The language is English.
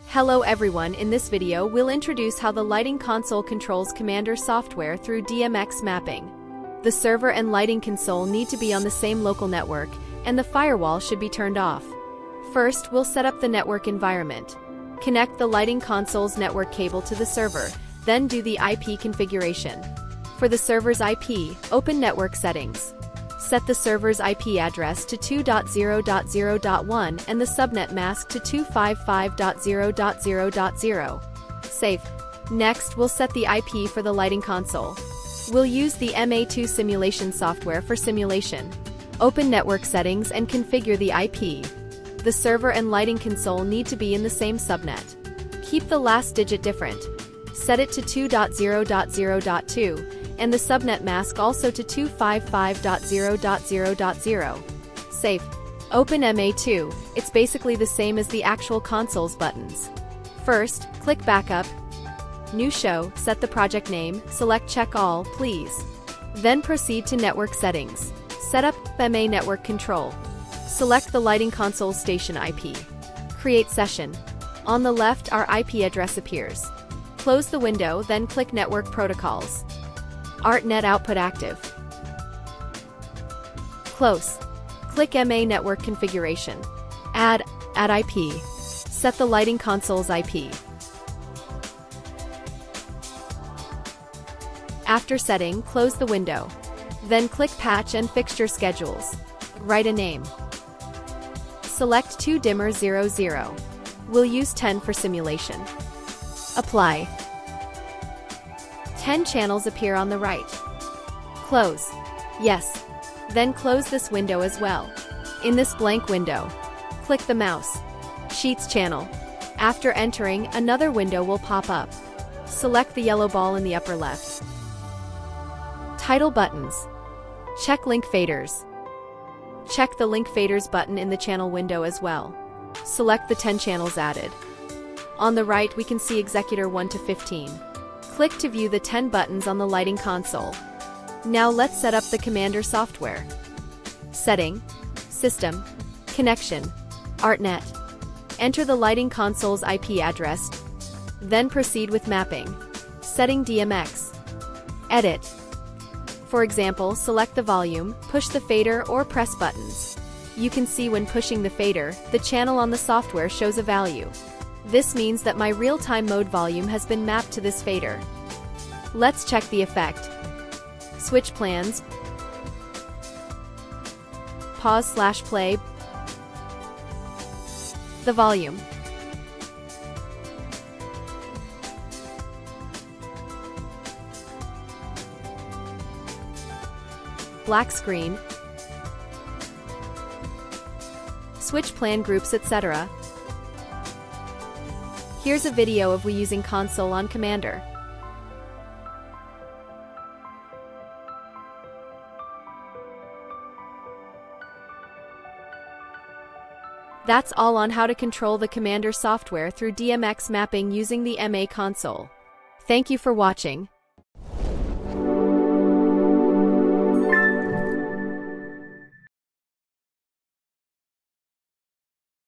Hello everyone, in this video we'll introduce how the lighting console controls Kommander software through DMX mapping. The server and lighting console need to be on the same local network, and the firewall should be turned off. First, we'll set up the network environment. Connect the lighting console's network cable to the server, then do the IP configuration. For the server's IP, open Network Settings. Set the server's IP address to 2.0.0.1 and the subnet mask to 255.0.0.0. Save. Next, we'll set the IP for the lighting console. We'll use the MA2 simulation software for simulation. Open Network Settings and configure the IP. The server and lighting console need to be in the same subnet. Keep the last digit different. Set it to 2.0.0.2. and the subnet mask also to 255.0.0.0. Save. Open MA2, it's basically the same as the actual console's buttons. First, click Backup, New Show, set the project name, select Check All, please. Then proceed to Network Settings. Set up MA Network Control. Select the lighting console station IP. Create session. On the left, our IP address appears. Close the window, then click Network Protocols. ArtNet output active. Close. Click MA Network Configuration. Add IP. Set the lighting console's IP. After setting, close the window. Then click Patch and Fixture Schedules. Write a name. Select 2 dimmer 00. We'll use 10 for simulation. Apply. 10 channels appear on the right. Close. Yes. Then close this window as well. In this blank window, click the mouse. Sheets channel. After entering, another window will pop up. Select the yellow ball in the upper left. Title buttons. Check link faders. Check the link faders button in the channel window as well. Select the 10 channels added. On the right we can see Executor 1 to 15. Click to view the 10 buttons on the lighting console. Now let's set up the Kommander software. Setting, System, Connection, ArtNet. Enter the lighting console's IP address. Then proceed with mapping. Setting DMX. Edit. For example, select the volume, push the fader or press buttons. You can see when pushing the fader, the channel on the software shows a value. This means that my real-time mode volume has been mapped to this fader. Let's check the effect. Switch plans. Pause/play. The volume. Black screen. Switch plan groups, etc. Here's a video of we using console on Kommander. That's all on how to control the Kommander software through DMX mapping using the MA console. Thank you for watching.